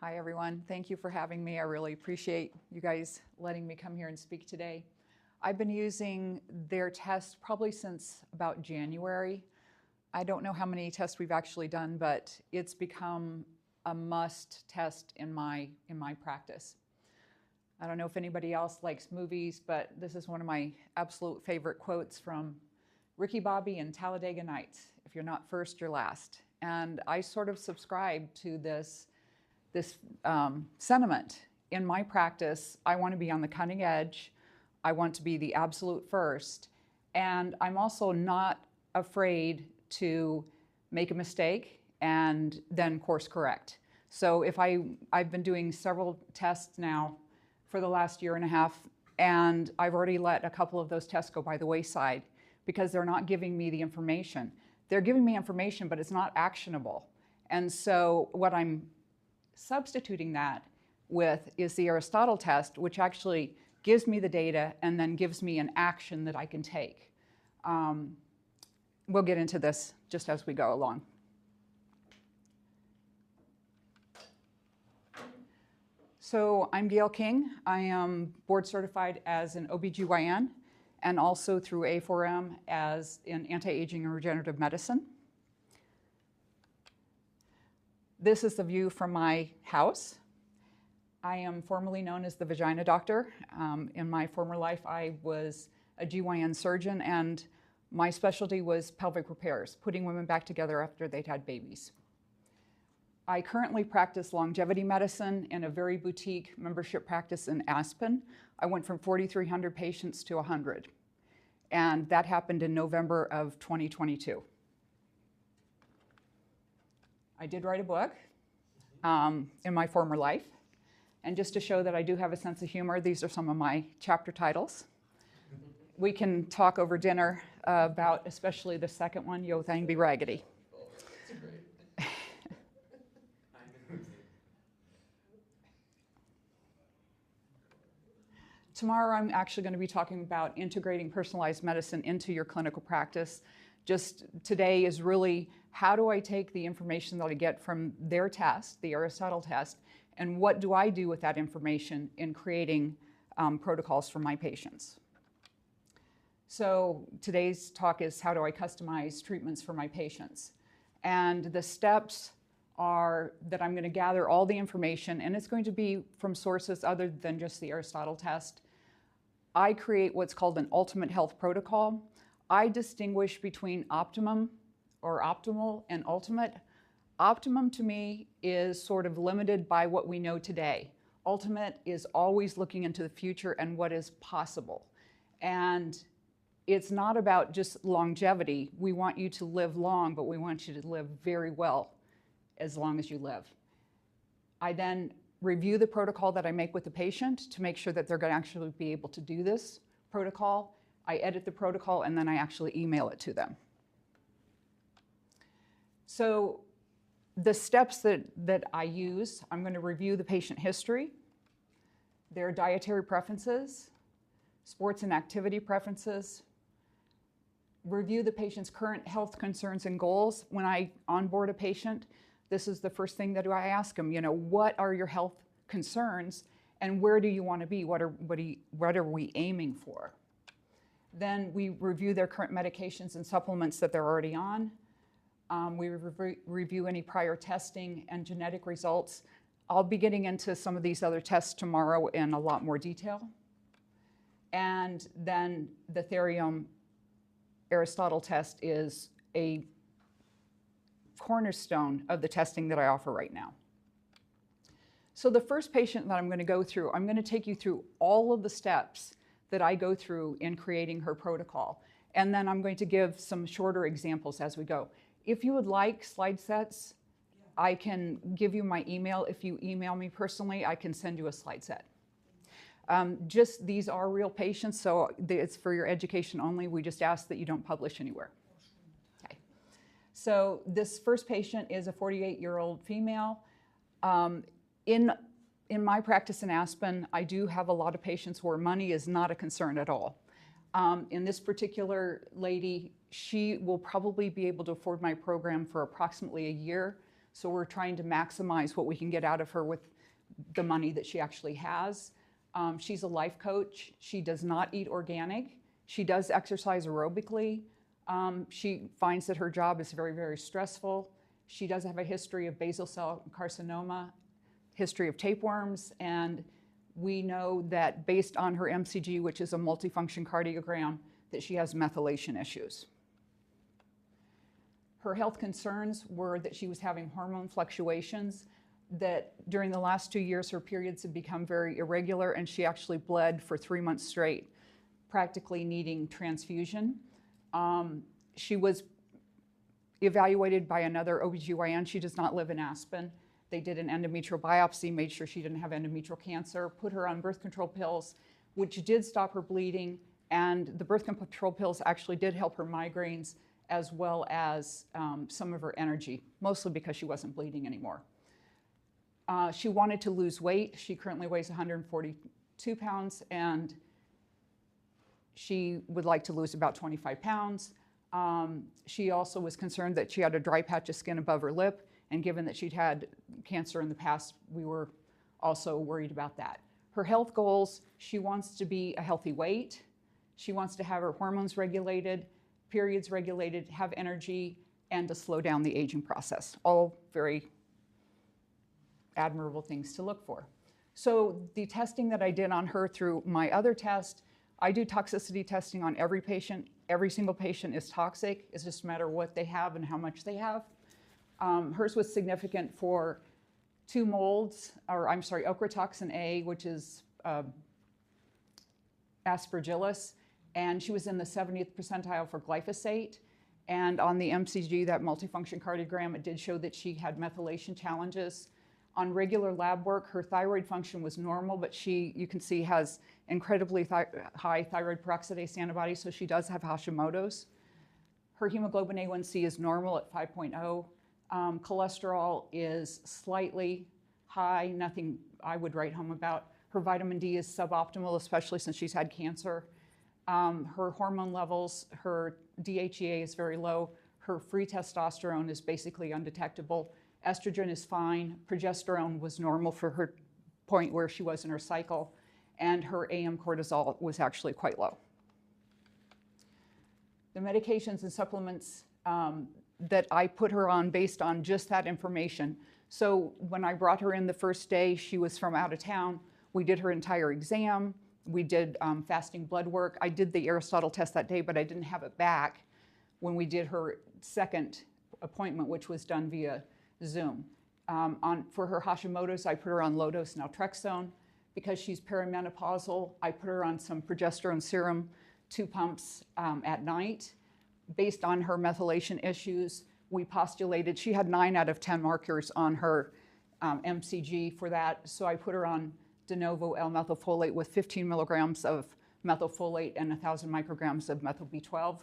Hi, everyone. Thank you for having me. I really appreciate you guys letting me come here and speak today. I've been using their test probably since about January. I don't know how many tests we've actually done, but it's become a must test in my practice. I don't know if anybody else likes movies, but this is one of my absolute favorite quotes from Ricky Bobby and Talladega Nights. If you're not first, you're last. And I sort of subscribe to this sentiment. In my practice, I want to be on the cutting edge. I want to be the absolute first. And I'm also not afraid to make a mistake and then course correct. So if I've been doing several tests now for the last year and a half, and I've already let a couple of those tests go by the wayside because they're not giving me the information. They're giving me information, but it's not actionable. And so what I'm substituting that with is the Aristotle test, which actually gives me the data and then gives me an action that I can take. We'll get into this just as we go along. So I'm Gail King. I am board certified as an OBGYN and also through A4M as in anti-aging and regenerative medicine. This is the view from my house. I am formerly known as the vagina doctor. In my former life, I was a GYN surgeon, and my specialty was pelvic repairs, putting women back together after they'd had babies. I currently practice longevity medicine in a very boutique membership practice in Aspen. I went from 4,300 patients to 100, and that happened in November of 2022. I did write a book in my former life. And just to show that I do have a sense of humor, these are some of my chapter titles. We can talk over dinner about especially the second one, Yo Thang Be Raggedy. That's great. Tomorrow I'm actually going to be talking about integrating personalized medicine into your clinical practice. Just today is really how do I take the information that I get from their test, the Aristotle test, and what do I do with that information in creating protocols for my patients. So today's talk is how do I customize treatments for my patients. And the steps are that I'm going to gather all the information, and it's going to be from sources other than just the Aristotle test. I create what's called an ultimate health protocol. I distinguish between optimum or optimal and ultimate. Optimum to me is sort of limited by what we know today. Ultimate is always looking into the future and what is possible. And it's not about just longevity. We want you to live long, but we want you to live very well as long as you live. I then review the protocol that I make with the patient to make sure that they're going to actually be able to do this protocol. I edit the protocol and then I actually email it to them. So the steps that I use, I'm going to review the patient history, their dietary preferences, sports and activity preferences, review the patient's current health concerns and goals. When I onboard a patient, this is the first thing that I ask them, what are your health concerns and where do you want to be? What are we aiming for? Then we review their current medications and supplements that they're already on. We review any prior testing and genetic results. I'll be getting into some of these other tests tomorrow in a lot more detail. And then the Therium Aristotle test is a cornerstone of the testing that I offer right now. So the first patient that I'm going to go through, I'm going to take you through all of the steps that I go through in creating her protocol. And then I'm going to give some shorter examples as we go. If you would like slide sets, I can give you my email. If you email me personally, I can send you a slide set. Just these are real patients, so it's for your education only. We just ask that you don't publish anywhere. Okay. So this first patient is a 48-year-old female. In my practice in Aspen, I do have a lot of patients where money is not a concern at all. In this particular lady, she will probably be able to afford my program for approximately a year. So we're trying to maximize what we can get out of her with the money that she actually has. She's a life coach. She does not eat organic. She does exercise aerobically. She finds that her job is very, very stressful. She does have a history of basal cell carcinoma, history of tapeworms, and we know that based on her MCG, which is a multifunction cardiogram, that she has methylation issues. Her health concerns were that she was having hormone fluctuations, that during the last 2 years her periods had become very irregular, and she actually bled for 3 months straight, practically needing transfusion. She was evaluated by another OBGYN. She does not live in Aspen. They did an endometrial biopsy, made sure she didn't have endometrial cancer, put her on birth control pills, which did stop her bleeding, and the birth control pills actually did help her migraines as well as some of her energy, mostly because she wasn't bleeding anymore. She wanted to lose weight. She currently weighs 142 pounds, and she would like to lose about 25 pounds. She also was concerned that she had a dry patch of skin above her lip, and given that she'd had cancer in the past, we were also worried about that. Her health goals: she wants to be a healthy weight, she wants to have her hormones regulated, periods regulated, have energy, and to slow down the aging process. All very admirable things to look for. So the testing that I did on her through my other test, I do toxicity testing on every patient. Every single patient is toxic. It's just a matter of what they have and how much they have. Hers was significant for 2 molds, ochratoxin A, which is aspergillus, and she was in the 70th percentile for glyphosate. And on the MCG, that multifunction cardiogram, it did show that she had methylation challenges. On regular lab work, her thyroid function was normal, but she, you can see, has incredibly high thyroid peroxidase antibodies, so she does have Hashimoto's. Her hemoglobin A1C is normal at 5.0. Cholesterol is slightly high, nothing I would write home about. Her vitamin D is suboptimal, especially since she's had cancer. Her hormone levels, her DHEA is very low. Her free testosterone is basically undetectable. Estrogen is fine. Progesterone was normal for her point where she was in her cycle. And her AM cortisol was actually quite low. The medications and supplements that I put her on based on just that information. So when I brought her in the first day, she was from out of town. We did her entire exam. We did fasting blood work. I did the Aristotle test that day, but I didn't have it back when we did her second appointment, which was done via Zoom. For her Hashimoto's, I put her on low-dose naltrexone. Because she's perimenopausal, I put her on some progesterone serum, 2 pumps at night. Based on her methylation issues, we postulated she had 9 out of 10 markers on her MCG for that, so I put her on de novo L-methylfolate with 15 milligrams of methylfolate and 1,000 micrograms of methyl B12.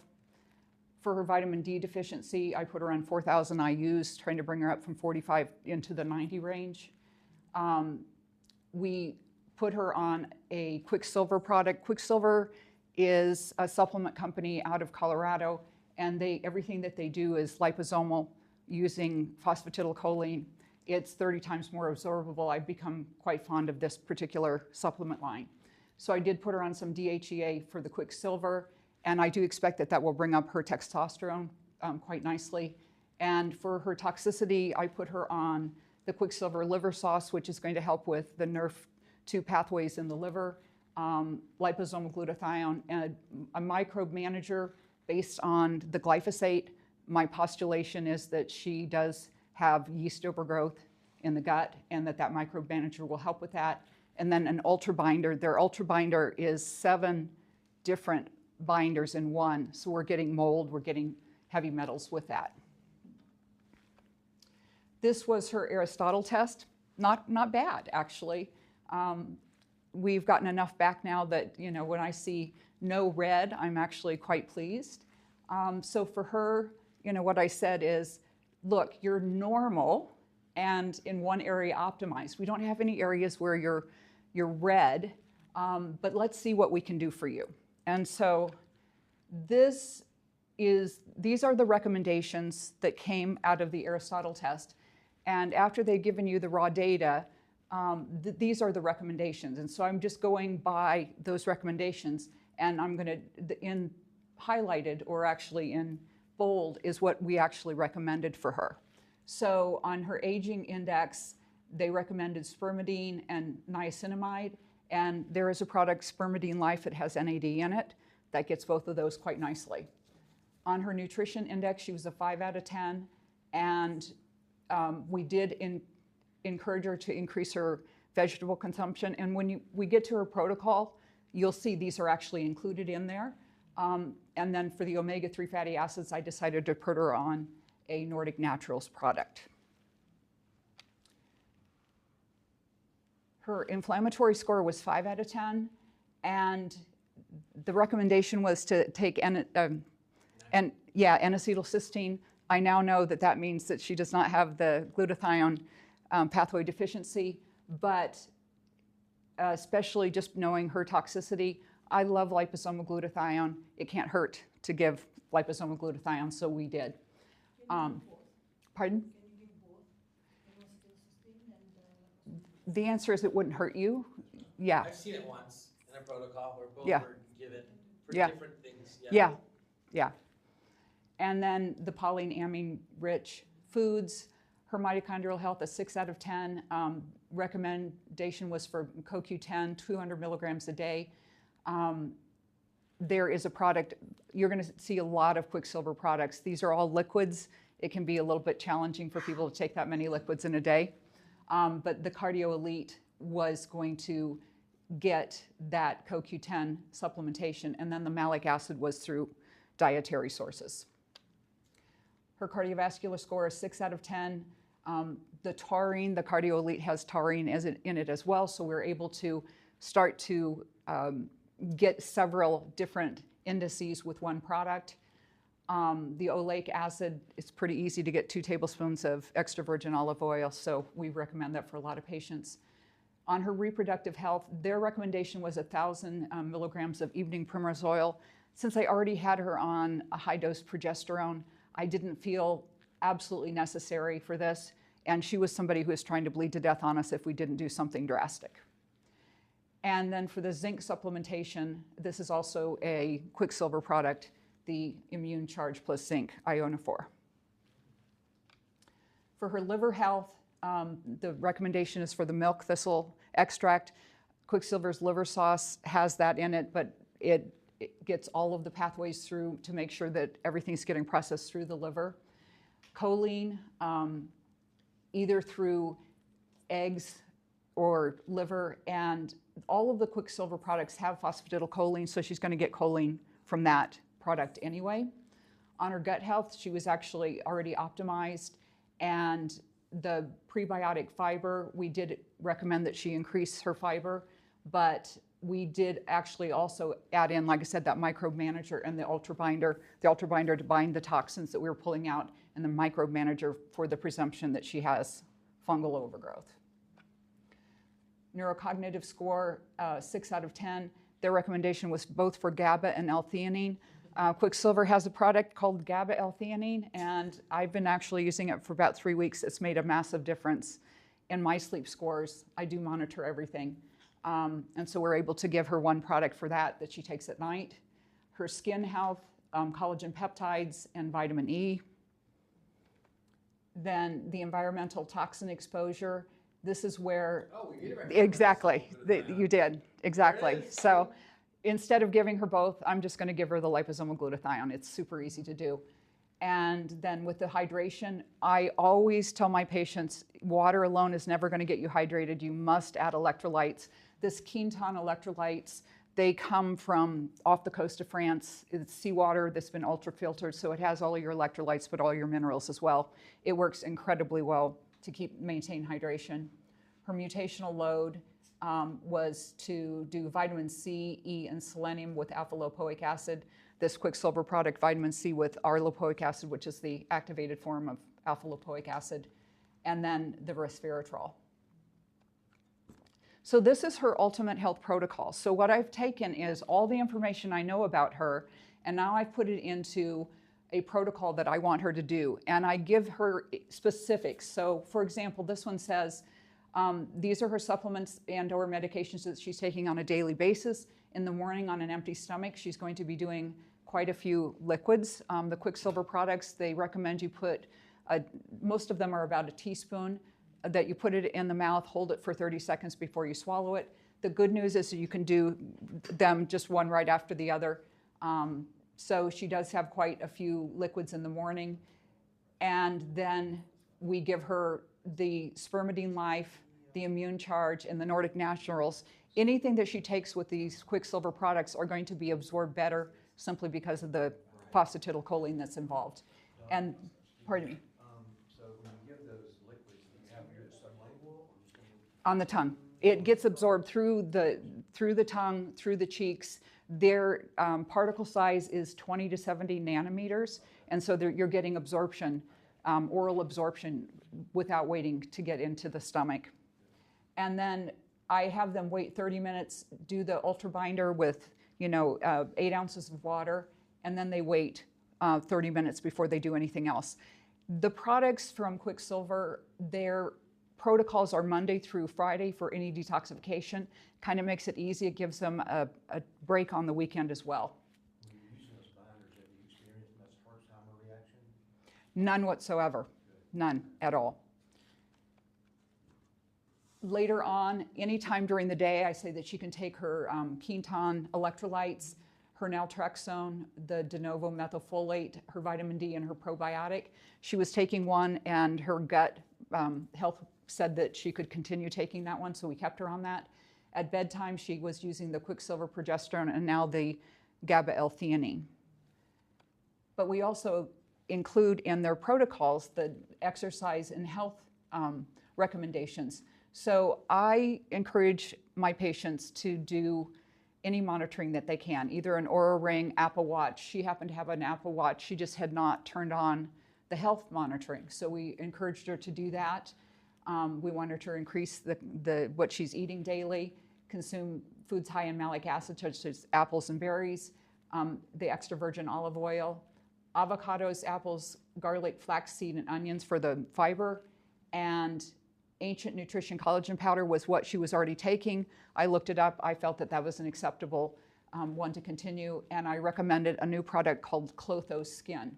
For her vitamin D deficiency, I put her on 4,000 IUs, trying to bring her up from 45 into the 90 range. We put her on a Quicksilver product. Quicksilver is a supplement company out of Colorado, and everything that they do is liposomal using phosphatidylcholine. It's 30 times more absorbable. I've become quite fond of this particular supplement line. So I did put her on some DHEA for the Quicksilver, and I do expect that that will bring up her testosterone quite nicely. And for her toxicity, I put her on the Quicksilver liver sauce, which is going to help with the NRF2 pathways in the liver, liposomal glutathione, and a microbe manager based on the glyphosate. My postulation is that she does have yeast overgrowth in the gut, and that microbe manager will help with that. And then an ultra binder. Their ultra binder is 7 different binders in one, so we're getting mold, we're getting heavy metals with that. This was her Aristotle test. Not bad, actually. We've gotten enough back now that, you know, when I see no red, I'm actually quite pleased. So for her, you know, what I said is, look, you're normal and in one area optimized. We don't have any areas where you're red, but let's see what we can do for you. And so these are the recommendations that came out of the Aristotle test. And after they've given you the raw data, these are the recommendations. And so I'm just going by those recommendations, and I'm going to, in highlighted or actually in bold, is what we actually recommended for her. So on her aging index, they recommended spermidine and niacinamide, and there is a product, Spermidine Life, it has NAD in it, that gets both of those quite nicely. On her nutrition index, she was a 5 out of 10, and we did encourage her to increase her vegetable consumption. And when we get to her protocol, you'll see these are actually included in there. And then for the omega-3 fatty acids, I decided to put her on a Nordic Naturals product. Her inflammatory score was 5 out of 10, and the recommendation was to take N-acetylcysteine. I now know that that means that she does not have the glutathione pathway deficiency, but especially just knowing her toxicity, I love liposomal glutathione. It can't hurt to give liposomal glutathione, so we did. Pardon? Can you give both N-acetylcysteine and The answer is it wouldn't hurt you. Yeah. I've seen it once in a protocol where both Yeah. were given for Yeah. different things. Yeah, yeah. And then the polyamine-rich foods, her mitochondrial health, a 6 out of 10. Recommendation was for CoQ10, 200 milligrams a day. There is a product, you're going to see a lot of Quicksilver products. These are all liquids. It can be a little bit challenging for people to take that many liquids in a day. But the Cardio Elite was going to get that CoQ10 supplementation, and then the malic acid was through dietary sources. Her cardiovascular score is 6 out of 10. The taurine, the Cardio Elite has taurine in it as well, so we're able to start to get several different indices with one product. The oleic acid, it's pretty easy to get 2 tablespoons of extra virgin olive oil, so we recommend that for a lot of patients. On her reproductive health, their recommendation was 1,000 milligrams of evening primrose oil. Since I already had her on a high-dose progesterone, I didn't feel absolutely necessary for this, and she was somebody who was trying to bleed to death on us if we didn't do something drastic. And then for the zinc supplementation, this is also a Quicksilver product, the Immune Charge Plus Zinc, Ionophore. For her liver health, the recommendation is for the milk thistle extract. Quicksilver's liver sauce has that in it, but it gets all of the pathways through to make sure that everything's getting processed through the liver. Choline, either through eggs or liver, and all of the Quicksilver products have phosphatidylcholine, so she's going to get choline from that product anyway. On her gut health, she was actually already optimized, and the prebiotic fiber, we did recommend that she increase her fiber, but we did actually also add in, like I said, that microbe manager and the ultra binder to bind the toxins that we were pulling out, and the microbe manager for the presumption that she has fungal overgrowth. Neurocognitive score, 6 out of 10. Their recommendation was both for GABA and L-theanine. Quicksilver has a product called GABA L-theanine, and I've been actually using it for about 3 weeks. It's made a massive difference in my sleep scores. I do monitor everything. And so we're able to give her one product for that she takes at night. Her skin health, collagen peptides and vitamin E. Then the environmental toxin exposure. This is where, Oh, we did exactly, you did, exactly. There it is. So instead of giving her both, I'm just going to give her the liposomal glutathione. It's super easy to do. And then with the hydration, I always tell my patients, water alone is never going to get you hydrated. You must add electrolytes. This Quinton electrolytes, they come from off the coast of France. It's seawater that's been ultra-filtered, so it has all of your electrolytes, but all your minerals as well. It works incredibly well to maintain hydration. Her mutational load was to do vitamin C, E, and selenium with alpha-lipoic acid. This Quicksilver product, vitamin C with R-lipoic acid, which is the activated form of alpha-lipoic acid, and then the resveratrol. So this is her ultimate health protocol. So what I've taken is all the information I know about her, and now I've put it into a protocol that I want her to do, and I give her specifics. So, for example, this one says, these are her supplements and or medications that she's taking on a daily basis. In the morning on an empty stomach, she's going to be doing quite a few liquids. The Quicksilver products, they recommend you put, most of them are about a teaspoon, that you put it in the mouth, hold it for 30 seconds before you swallow it. The good news is that you can do them just one right after the other. So she does have quite a few liquids in the morning. And then we give her the Spermidine Life, the Immune Charge, and the Nordic Naturals. Anything that she takes with these Quicksilver products are going to be absorbed better simply because of the phosphatidylcholine that's involved. And, pardon me? So when you give those liquids, do you have your sublingual? On the tongue. It gets absorbed through the tongue, through the cheeks. Their particle size is 20 to 70 nanometers, and so you're getting absorption, oral absorption, without waiting to get into the stomach. And then I have them wait 30 minutes, do the ultrabinder with 8 ounces of water, and then they wait 30 minutes before they do anything else. The products from Quicksilver, their protocols are Monday through Friday for any detoxification. Kind of makes it easy. It gives them a break on the weekend as well. When you're using those binders, have you experienced much Herxheimer reaction? None whatsoever. None at all. Later on, anytime during the day, I say that she can take her Quinton electrolytes, her naltrexone, the de novo methylfolate, her vitamin D, and her probiotic. She was taking one, and her gut health said that she could continue taking that one, so we kept her on that. At bedtime, she was using the Quicksilver progesterone and now the GABA-L-theanine. But we also include in their protocols the exercise and health recommendations. So I encourage my patients to do any monitoring that they can, either an Oura Ring, Apple Watch. She happened to have an Apple Watch. She just had not turned on the health monitoring. So we encouraged her to do that. We wanted her to increase what she's eating daily, consume foods high in malic acid, such as apples and berries, the extra virgin olive oil, avocados, apples, garlic, flaxseed, and onions for the fiber, and Ancient Nutrition collagen powder was what she was already taking. I looked it up. I felt that that was an acceptable one to continue, and I recommended a new product called Clotho Skin.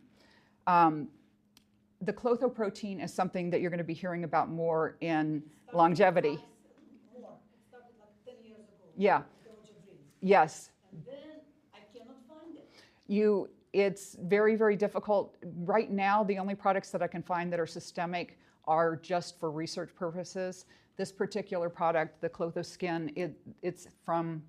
The Clotho protein is something that you're going to be hearing about more in longevity. More. It started like 10 years ago. Yeah. Clotho. Yes. And then I cannot find it. It's very, very difficult. Right now, the only products that I can find that are systemic are just for research purposes. This particular product, the Clotho Skin, it's from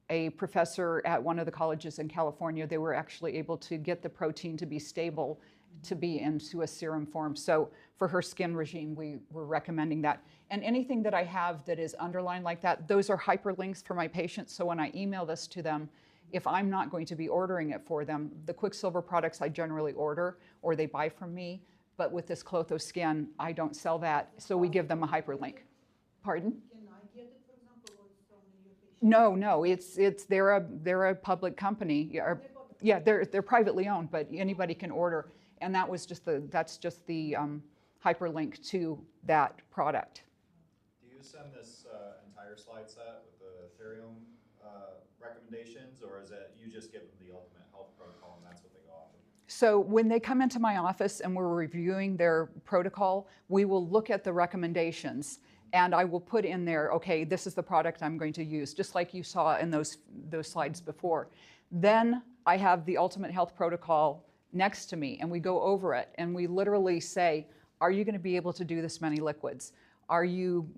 a professor at one of the colleges in California. They were actually able to get the protein to be stable, to be into a serum form. So for her skin regime, we were recommending that. And anything that I have that is underlined like that, those are hyperlinks for my patients. So when I email this to them, if I'm not going to be ordering it for them, the Quicksilver products I generally order or they buy from me. But with this Clotho Skin, I don't sell that, so we give them a hyperlink. Pardon? Can I get it, for example, or it's only your patient? No, they're a public company. Yeah, they're privately owned, but anybody can order, and that's just the hyperlink to that product. Do you send this entire slide set with the Ethereum recommendations, or is it you just give them the ultimate health protocol and that's what they go off of? So when they come into my office and we're reviewing their protocol, we will look at the recommendations and I will put in there, okay, this is the product I'm going to use, just like you saw in those slides before. Then I have the ultimate health protocol next to me and we go over it and we literally say, are you going to be able to do this many liquids? Are you,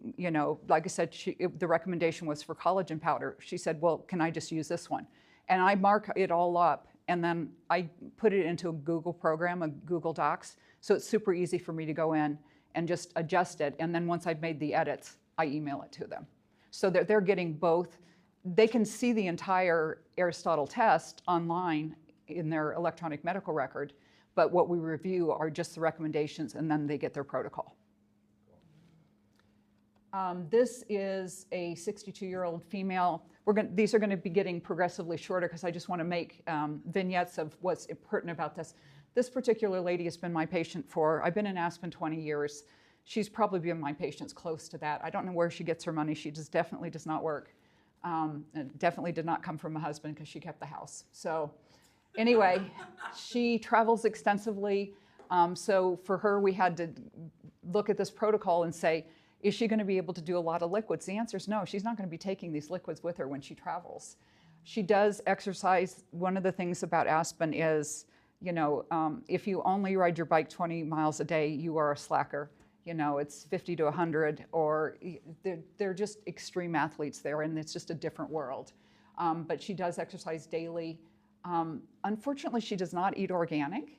like I said, the recommendation was for collagen powder. She said, well, can I just use this one? And I mark it all up. And then I put it into a Google program, a Google Docs. So it's super easy for me to go in and just adjust it. And then once I've made the edits, I email it to them. So that they're getting both. They can see the entire Aristotle test online in their electronic medical record. But what we review are just the recommendations, and then they get their protocol. This is a 62-year-old female. These are going to be getting progressively shorter because I just want to make vignettes of what's pertinent about this. This particular lady has been my patient for, I've been in Aspen 20 years. She's probably been my patients close to that. I don't know where she gets her money. She just definitely does not work. And definitely did not come from a husband because she kept the house. So anyway, she travels extensively. So for her, we had to look at this protocol and say, is she going to be able to do a lot of liquids? The answer is no. She's not going to be taking these liquids with her when she travels. She does exercise. One of the things about Aspen is, you know, if you only ride your bike 20 miles a day, you are a slacker. You know, it's 50 to 100, or they're just extreme athletes there, and it's just a different world. But she does exercise daily. Unfortunately, she does not eat organic.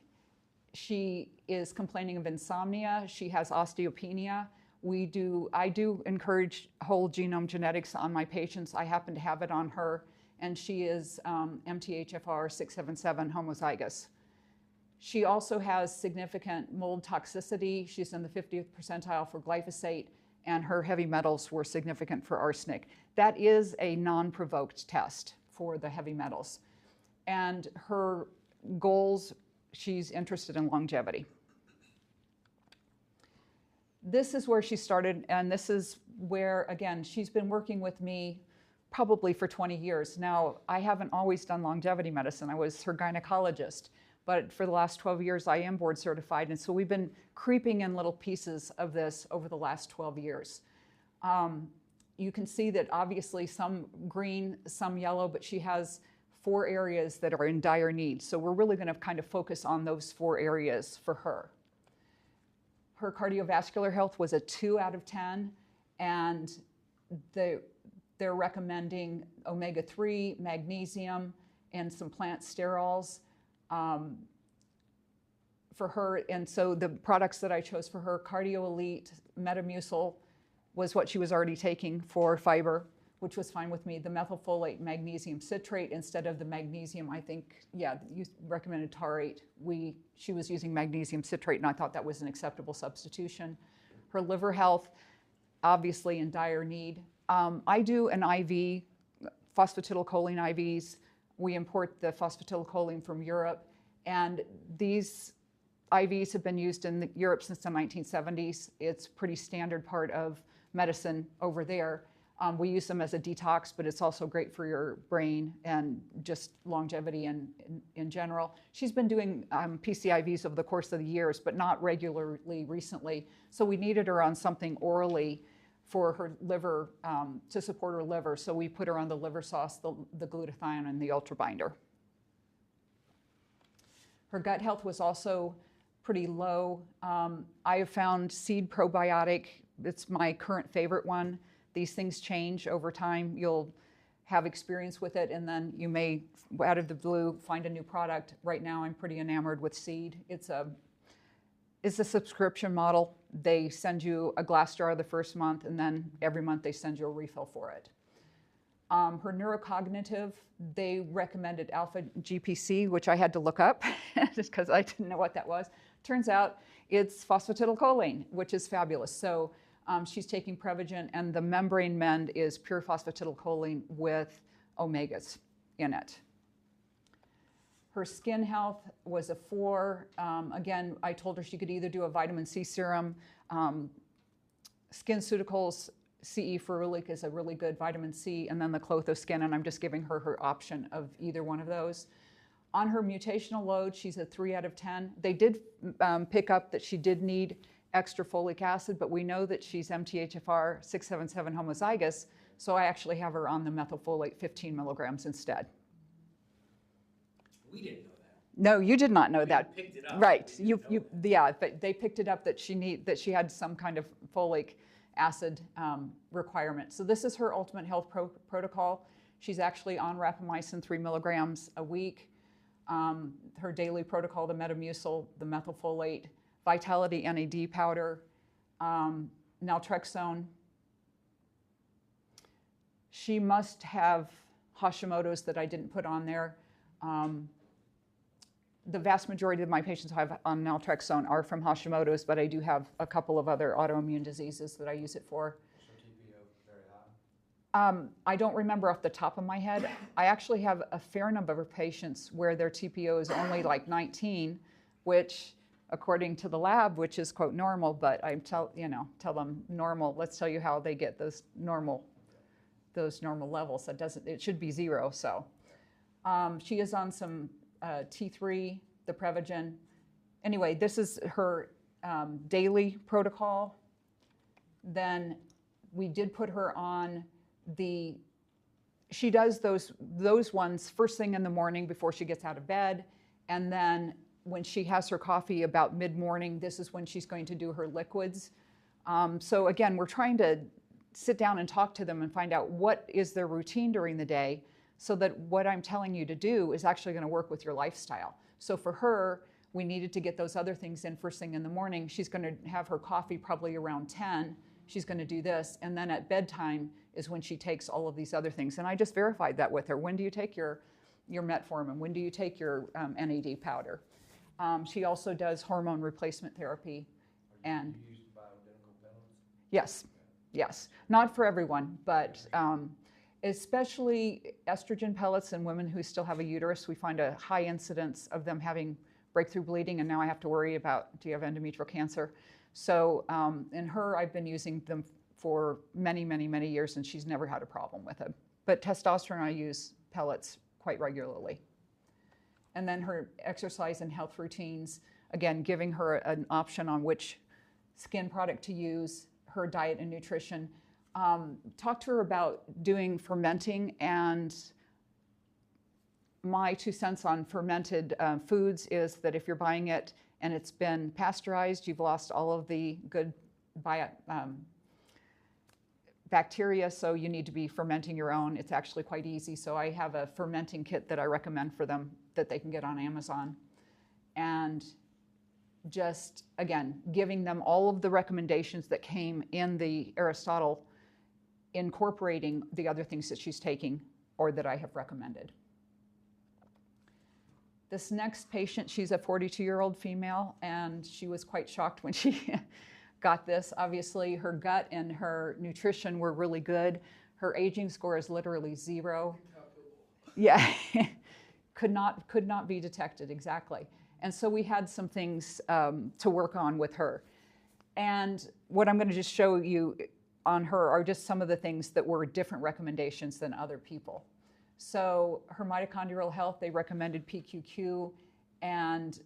She is complaining of insomnia. She has osteopenia. I do encourage whole genome genetics on my patients. I happen to have it on her, and she is MTHFR 677 homozygous. She also has significant mold toxicity. She's in the 50th percentile for glyphosate, and her heavy metals were significant for arsenic. That is a non-provoked test for the heavy metals. And her goals, she's interested in longevity. This is where she started, and this is where, again, she's been working with me probably for 20 years. Now, I haven't always done longevity medicine. I was her gynecologist, but for the last 12 years, I am board certified, and so we've been creeping in little pieces of this over the last 12 years. You can see that obviously some green, some yellow, but she has 4 areas that are in dire need. So we're really going to kind of focus on those 4 areas for her. Her cardiovascular health was a 2 out of 10, and they're recommending omega-3, magnesium, and some plant sterols for her. And so the products that I chose for her, Cardio Elite, Metamucil was what she was already taking for fiber, which was fine with me. The methylfolate magnesium citrate instead of the magnesium, I think, yeah, you recommended taurate. She was using magnesium citrate, and I thought that was an acceptable substitution. Her liver health, obviously in dire need. I do an IV, phosphatidylcholine IVs. We import the phosphatidylcholine from Europe, and these IVs have been used in Europe since the 1970s. It's a pretty standard part of medicine over there. We use them as a detox, but it's also great for your brain and just longevity in general. She's been doing PCIVs over the course of the years, but not regularly recently. So we needed her on something orally for her liver, to support her liver. So we put her on the liver sauce, the glutathione, and the ultrabinder. Her gut health was also pretty low. I have found Seed Probiotic. It's my current favorite one. These things change over time. You'll have experience with it, and then you may, out of the blue, find a new product. Right now, I'm pretty enamored with Seed. It's a subscription model. They send you a glass jar the first month, and then every month they send you a refill for it. Her neurocognitive, they recommended alpha GPC, which I had to look up just because I didn't know what that was. Turns out it's phosphatidylcholine, which is fabulous. So she's taking Prevagen, and the membrane mend is pure phosphatidylcholine with omegas in it. Her skin health was a 4. Again, I told her she could either do a vitamin C serum. SkinCeuticals CE Ferulic is a really good vitamin C, and then the Clothoskin, and I'm just giving her her option of either one of those. On her mutational load, she's a 3 out of 10. They did pick up that she did need extra folic acid, but we know that she's MTHFR 677 homozygous, so I actually have her on the methylfolate 15 milligrams instead. We didn't know that. No, you did not know We that. picked it up. Right. We didn't know that. Yeah, but they picked it up that she had some kind of folic acid requirement. So this is her ultimate health protocol. She's actually on rapamycin 3 milligrams a week. Her daily protocol, the Metamucil, the methylfolate, Vitality NAD powder, naltrexone. She must have Hashimoto's that I didn't put on there. The vast majority of my patients I have on naltrexone are from Hashimoto's, but I do have a couple of other autoimmune diseases that I use it for. So TPO very high? I don't remember off the top of my head. I actually have a fair number of patients where their TPO is only like 19, which according to the lab, which is quote normal, but I tell them normal, let's tell you how they get those normal levels. It should be 0. So she is on some T3, the Prevagen. Anyway, this is her daily protocol. Then we did put her on she does those ones first thing in the morning before she gets out of bed. And then when she has her coffee about mid-morning, this is when she's going to do her liquids. So again, we're trying to sit down and talk to them and find out what is their routine during the day so that what I'm telling you to do is actually going to work with your lifestyle. So for her, we needed to get those other things in first thing in the morning. She's going to have her coffee probably around 10. She's going to do this. And then at bedtime is when she takes all of these other things. And I just verified that with her. When do you take your metformin? When do you take your NAD powder? She also does hormone replacement therapy. And You use bioidentical pellets? yes. Not for everyone, but especially estrogen pellets in women who still have a uterus. We find a high incidence of them having breakthrough bleeding, and now I have to worry about, do you have endometrial cancer? So in her, I've been using them for many, many, many years, and she's never had a problem with it. But testosterone, I use pellets quite regularly. And then her exercise and health routines, again, giving her an option on which skin product to use, her diet and nutrition. Talk to her about doing fermenting, and my 2 cents on fermented foods is that if you're buying it and it's been pasteurized, you've lost all of the good bacteria, so you need to be fermenting your own. It's actually quite easy. So I have a fermenting kit that I recommend for them that they can get on Amazon. And just, again, giving them all of the recommendations that came in the Aristotle, incorporating the other things that she's taking or that I have recommended. This next patient, she's a 42-year-old female, and she was quite shocked when she got this. Obviously, her gut and her nutrition were really good. Her aging score is literally 0. Yeah, could not be detected, exactly. And so we had some things to work on with her. And what I'm going to just show you on her are just some of the things that were different recommendations than other people. So her mitochondrial health, they recommended PQQ and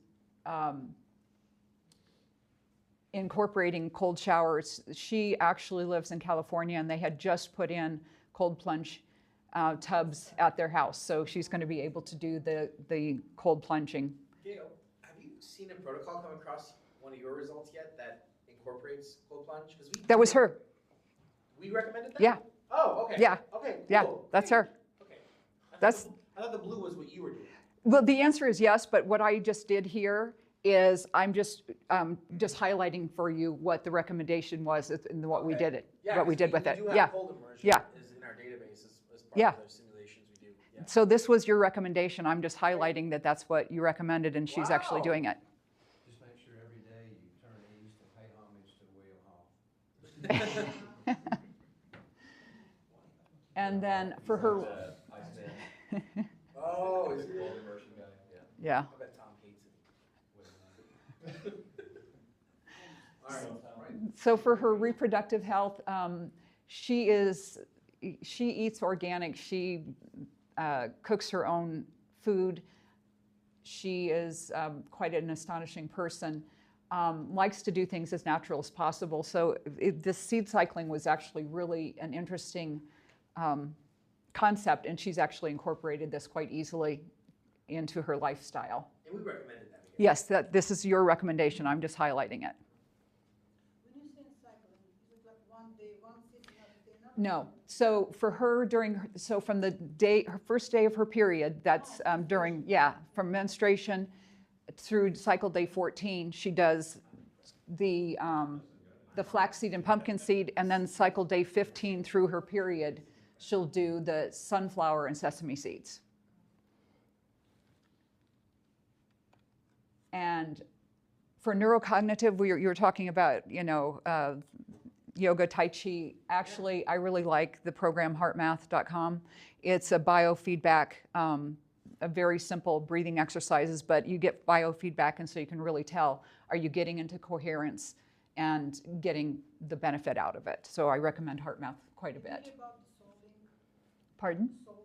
incorporating cold showers. She actually lives in California, and they had just put in cold plunge tubs at their house. So she's going to be able to do the cold plunging. Gail, have you seen a protocol come across one of your results yet that incorporates cold plunge? 'Cause That was her. We recommended that? Yeah. Oh, okay. Yeah. Okay, cool. Yeah, that's her. Okay. I thought the blue was what you were doing. Well, the answer is yes, but what I just did here is I'm just highlighting for you what the recommendation was and what we did Yeah, what we 'cause did with we it. do have Yeah. cold immersion Yeah. is in our database as part Yeah. of the simulations we do. Yeah. So this was your recommendation. I'm just highlighting that that's what you recommended, and she's actually Wow. doing it. Just make sure every day you turn east and pay homage to William Hall. And then for her, Oh, is it? Cold immersion guy, yeah. yeah. I bet Tom hates it. All right. So for her reproductive health, she eats organic. She cooks her own food. She is quite an astonishing person. Likes to do things as natural as possible. So this seed cycling was actually really an interesting concept, and she's actually incorporated this quite easily into her lifestyle. And we recommended that again. Yes, this is your recommendation. I'm just highlighting it. When you say cycling, is it like one day, one sitting, another day, another? No. So for her from her first day of her period, that's from menstruation through cycle day 14, she does the flaxseed and pumpkin seed, and then cycle day 15 through her period, she'll do the sunflower and sesame seeds. And for neurocognitive, you were talking about, yoga, tai chi. Actually, I really like the program heartmath.com. It's a biofeedback a very simple breathing exercises, but you get biofeedback, and so you can really tell, are you getting into coherence and getting the benefit out of it? So I recommend HeartMath quite a bit. What about the solving, Pardon? solving?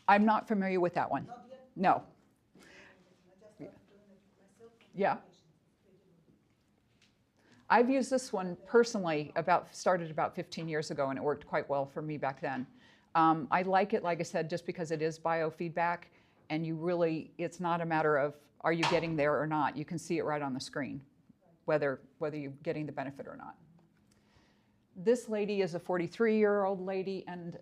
I'm not familiar with that one. Not yet? No. I just started doing it myself. Yeah. I've used this one personally started about 15 years ago, and it worked quite well for me back then. I like it, like I said, just because it is biofeedback, and it's not a matter of are you getting there or not. You can see it right on the screen, whether you're getting the benefit or not. This lady is a 43-year-old lady, and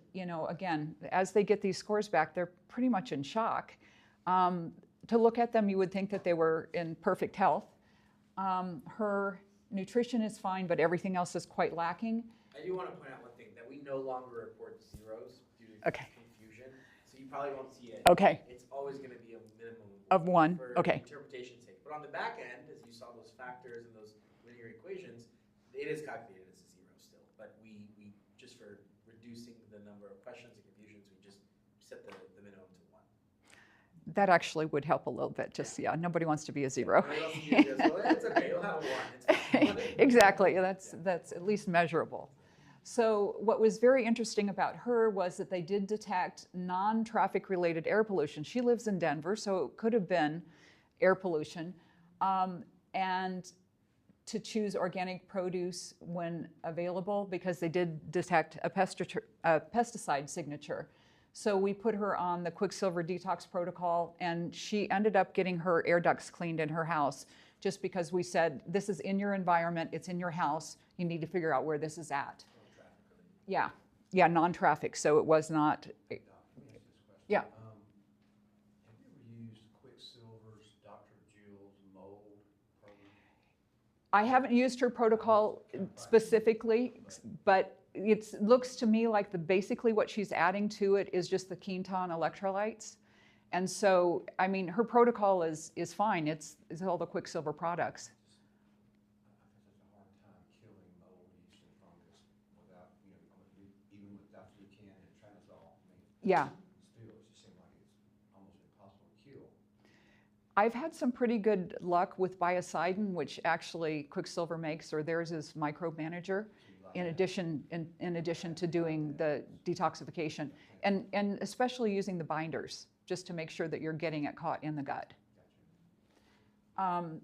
again, as they get these scores back, they're pretty much in shock. To look at them, you would think that they were in perfect health. Her nutrition is fine, but everything else is quite lacking. I do want to point out one thing, that we no longer report zeros due to confusion, so you probably won't see it. Okay. It's always going to be a minimum Of 1, for okay. interpretation's sake. But on the back end, as you saw those factors and those linear equations, it is calculated as a zero still. But we just for reducing the number of questions and confusions, we just set the minimum to 1. That actually would help a little bit. Nobody wants to be a 0. Nobody else needs to do this. Well, it's okay, you'll have 1. It's fine. Exactly, that's at least measurable. So what was very interesting about her was that they did detect non-traffic related air pollution. She lives in Denver, so it could have been air pollution. And to choose organic produce when available, because they did detect a pesticide signature. So we put her on the Quicksilver detox protocol, and she ended up getting her air ducts cleaned in her house, just because we said, this is in your environment, it's in your house, you need to figure out where this is at. Yeah, non-traffic, so it was not. Doc, let me ask this question. Yeah. Have you ever used Quicksilver's Dr. Jewel's mold program? I haven't used her protocol specifically, but it looks to me like basically what she's adding to it is just the Quinton electrolytes. And so, I mean, her protocol is fine. It's all the Quicksilver products. I think it's a hard time killing mold, yeast, and fungus without, even with diflucan and Tranazol. Yeah. Still, it just seems like it's almost impossible to kill. I've had some pretty good luck with Biocidin, which actually Quicksilver makes, or theirs is Micromanager, in addition to doing the detoxification, and especially using the binders, just to make sure that you're getting it caught in the gut. I'm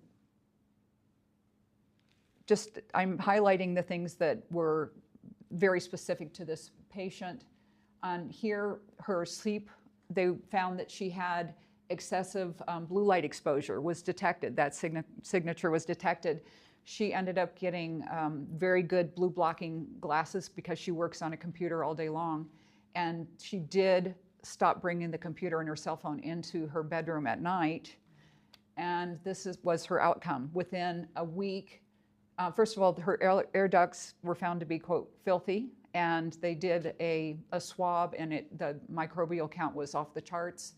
highlighting the things that were very specific to this patient. On here, her sleep, they found that she had excessive blue light exposure was detected. That signature was detected. She ended up getting very good blue blocking glasses because she works on a computer all day long. And she did stop bringing the computer and her cell phone into her bedroom at night. And this was her outcome. Within a week, first of all, her air ducts were found to be, quote, filthy. And they did a swab, and the microbial count was off the charts.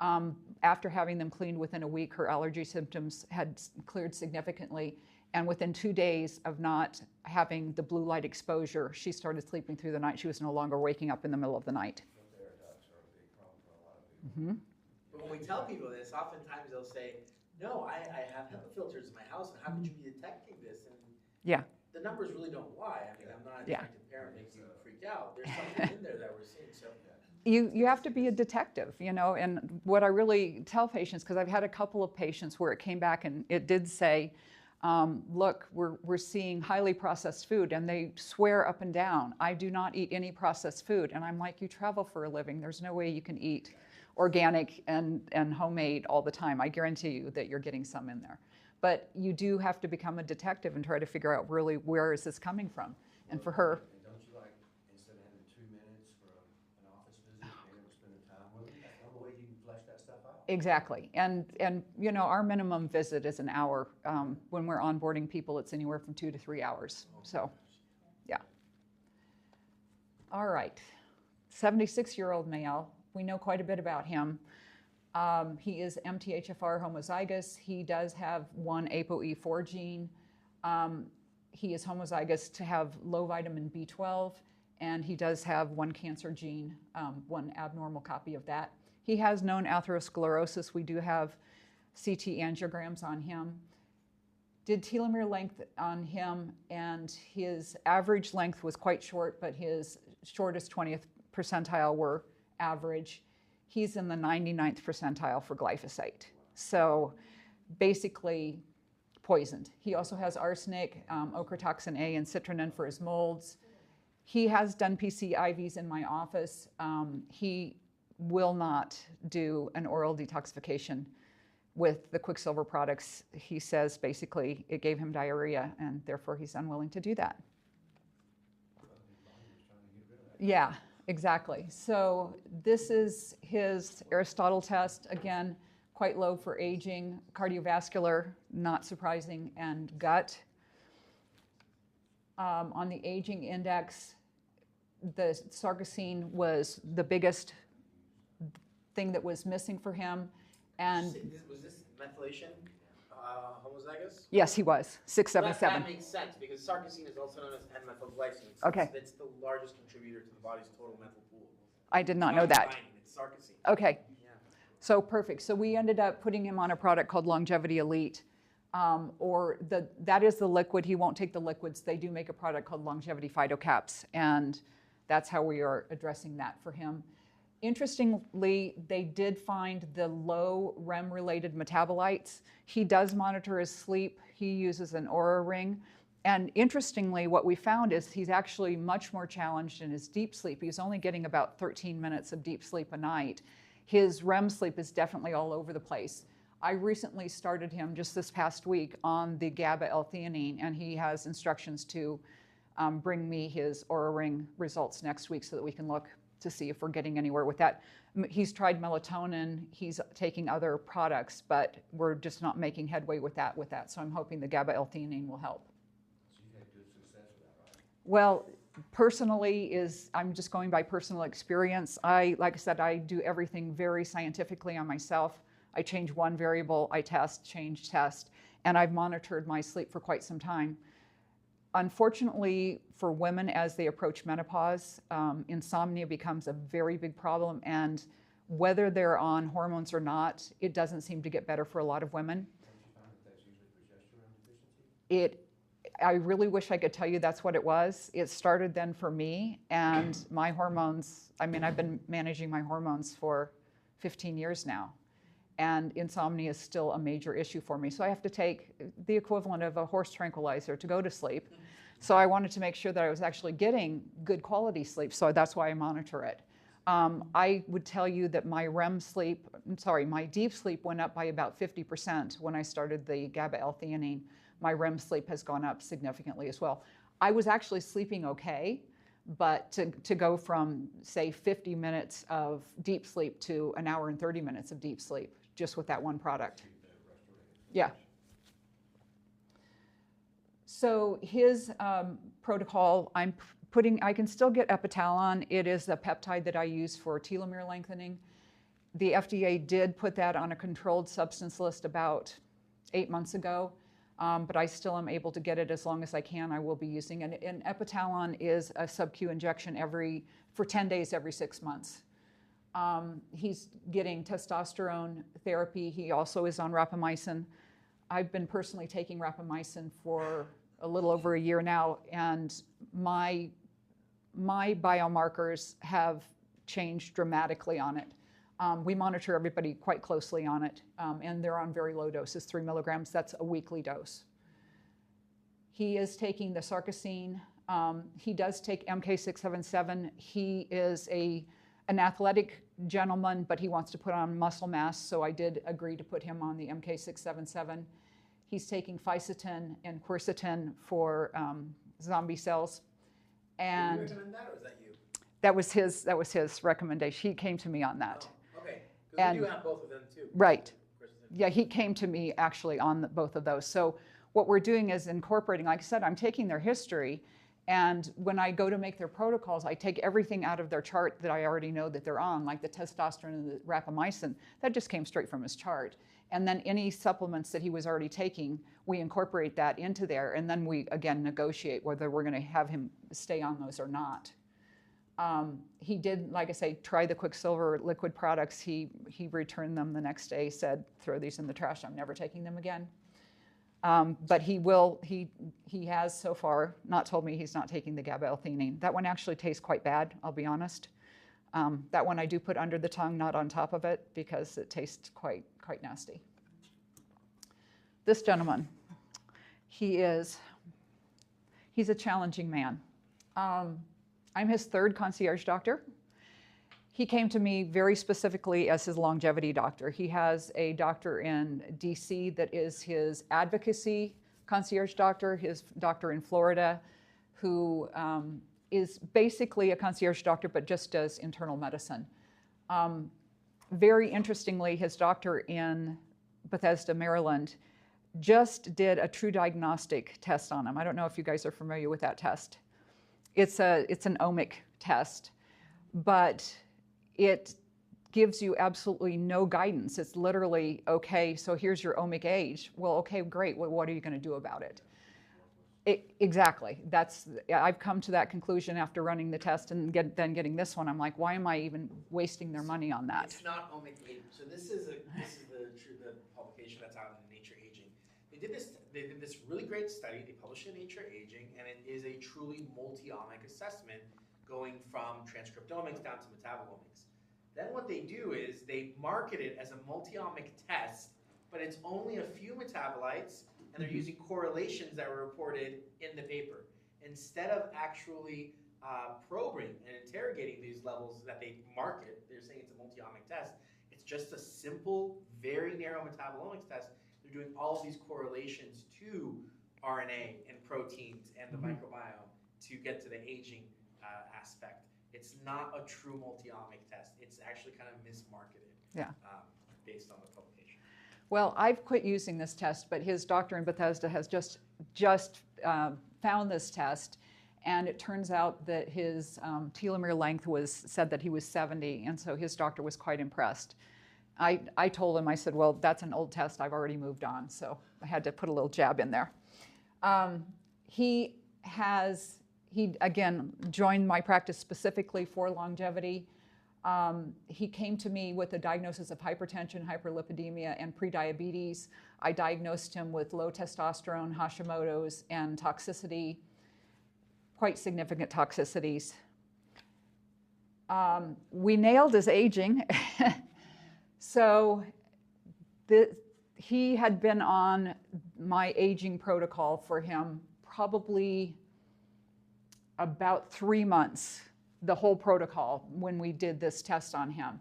After having them cleaned within a week, her allergy symptoms had cleared significantly. And within 2 days of not having the blue light exposure, she started sleeping through the night. She was no longer waking up in the middle of the night. Filter air ducts are a big problem for a lot of people. Mm-hmm. But when we tell people this, oftentimes they'll say, no, I have HEPA filters in my house, and how could you be detecting this? And Yeah. the numbers really don't lie. I mean, I'm not Yeah. trying to parent make you freak out. There's something in there that we're seeing. So You have to be a detective, and what I really tell patients, because I've had a couple of patients where it came back and it did say, look, we're seeing highly processed food, and they swear up and down, I do not eat any processed food. And I'm like, you travel for a living. There's no way you can eat organic and homemade all the time. I guarantee you that you're getting some in there. But you do have to become a detective and try to figure out really where is this coming from. And for her, And don't you like, instead of having 2 minutes for an office visit, being able to spend the time with them? That's the only way you can flesh that stuff out. exactly. And our minimum visit is an hour. When we're onboarding people, it's anywhere from 2 to 3 hours. So, yeah. All right. 76-year-old male. We know quite a bit about him. He is MTHFR homozygous. He does have one ApoE4 gene. He is homozygous to have low vitamin B12, and he does have one cancer gene, one abnormal copy of that. He has known atherosclerosis. We do have CT angiograms on him. Did telomere length on him, and his average length was quite short, but his shortest 20th percentile were average. He's in the 99th percentile for glyphosate. So basically poisoned. He also has arsenic, ochratoxin A, and citrinin for his molds. He has done PCIVs in my office. He will not do an oral detoxification with the Quicksilver products. He says basically it gave him diarrhea, and therefore he's unwilling to do that. Yeah, exactly. So this is his Aristotle test. Again, quite low for aging, cardiovascular, not surprising, and gut. On the aging index, the sarcosine was the biggest thing that was missing for him. And was this methylation homozygous? yes, he was, 677. That makes sense, because sarcosine is also known as N-methylglycine. Okay. It's the largest contributor to the body's total methyl pool. I did not know that. It's sarcosine. Okay, Yeah. so perfect. So we ended up putting him on a product called Longevity Elite, that is the liquid. He won't take the liquids. They do make a product called Longevity PhytoCaps, and that's how we are addressing that for him. Interestingly, they did find the low REM-related metabolites. He does monitor his sleep. He uses an Oura ring. And interestingly, what we found is he's actually much more challenged in his deep sleep. He's only getting about 13 minutes of deep sleep a night. His REM sleep is definitely all over the place. I recently started him just this past week on the GABA L-theanine, and he has instructions to bring me his Oura ring results next week so that we can look to see if we're getting anywhere with that. He's tried melatonin, he's taking other products, but we're just not making headway with that. So I'm hoping the GABA L-theanine will help. So you've had good success with that, right? Well, personally I'm just going by personal experience. Like I said, I do everything very scientifically on myself. I change one variable, I test, change, test, and I've monitored my sleep for quite some time. Unfortunately, for women as they approach menopause, insomnia becomes a very big problem, and whether they're on hormones or not, it doesn't seem to get better for a lot of women. Haven't you found that that's usually progesterone deficiency? I really wish I could tell you that's what it was. It started then for me, and my hormones, I've been managing my hormones for 15 years now, and insomnia is still a major issue for me. So I have to take the equivalent of a horse tranquilizer to go to sleep. So I wanted to make sure that I was actually getting good quality sleep, so that's why I monitor it. I would tell you that my my deep sleep went up by about 50% when I started the GABA L-theanine. My REM sleep has gone up significantly as well. I was actually sleeping okay, but to go from, say, 50 minutes of deep sleep to an hour and 30 minutes of deep sleep, just with that one product. Yeah. So his protocol, I can still get Epitalon. It is a peptide that I use for telomere lengthening. The FDA did put that on a controlled substance list about 8 months ago, but I still am able to get it as long as I can. I will be using it. And Epitalon is a sub-Q injection for 10 days every 6 months. He's getting testosterone therapy. He also is on rapamycin. I've been personally taking rapamycin for a little over a year now, and my biomarkers have changed dramatically on it. We monitor everybody quite closely on it, and they're on very low doses, 3 milligrams. That's a weekly dose. He is taking the sarcosine. He does take MK677. He is an athletic gentleman, but he wants to put on muscle mass, so I did agree to put him on the MK677. He's taking Fisetin and Quercetin for zombie cells. And Did you recommend that, or is that you? That was his recommendation. He came to me on that. Oh, okay, because And- we do have both of them too. Right. Quercetin. Yeah, he came to me actually on both of those. So what we're doing is incorporating, like I said, I'm taking their history, and when I go to make their protocols, I take everything out of their chart that I already know that they're on, like the testosterone and the rapamycin. That just came straight from his chart. And then any supplements that he was already taking, we incorporate that into there, and then we, again, negotiate whether we're going to have him stay on those or not. He did, like I say, try the Quicksilver liquid products. He returned them the next day, said, throw these in the trash. I'm never taking them again. But he has so far not told me he's not taking the gabapentin. That one actually tastes quite bad, I'll be honest. That one I do put under the tongue, not on top of it, because it tastes quite nasty. This gentleman, he's a challenging man. I'm his third concierge doctor. He came to me very specifically as his longevity doctor. He has a doctor in DC that is his advocacy concierge doctor, his doctor in Florida, who is basically a concierge doctor but just does internal medicine. Very interestingly, his doctor in Bethesda, Maryland, just did a true diagnostic test on him. I don't know if you guys are familiar with that test. It's an omic test, but it gives you absolutely no guidance. It's literally, okay, so here's your omic age. Well, okay, great. Well, what are you going to do about it? Exactly. I've come to that conclusion after running the test and then getting this one. I'm like, why am I even wasting their money on that? It's not omic age. So this is the publication that's out in Nature Aging. They did this really great study. They published it in Nature Aging, and it is a truly multi-omic assessment going from transcriptomics down to metabolomics. Then what they do is they market it as a multi-omic test, but it's only a few metabolites, and they're using correlations that were reported in the paper. Instead of actually probing and interrogating these levels that they market, they're saying it's a multi-omic test. It's just a simple, very narrow metabolomics test. They're doing all of these correlations to RNA and proteins and the microbiome to get to the aging aspect. It's not a true multi-omic test. It's actually kind of mismarketed based on the publication. Well, I've quit using this test, but his doctor in Bethesda has just found this test, and it turns out that his telomere length said that he was 70, and so his doctor was quite impressed. I told him, I said, well, that's an old test. I've already moved on, so I had to put a little jab in there. He again joined my practice specifically for longevity. He came to me with a diagnosis of hypertension, hyperlipidemia, and prediabetes. I diagnosed him with low testosterone, Hashimoto's, and toxicity, quite significant toxicities. We nailed his aging. So he had been on my aging protocol for him probably about 3 months, the whole protocol, when we did this test on him.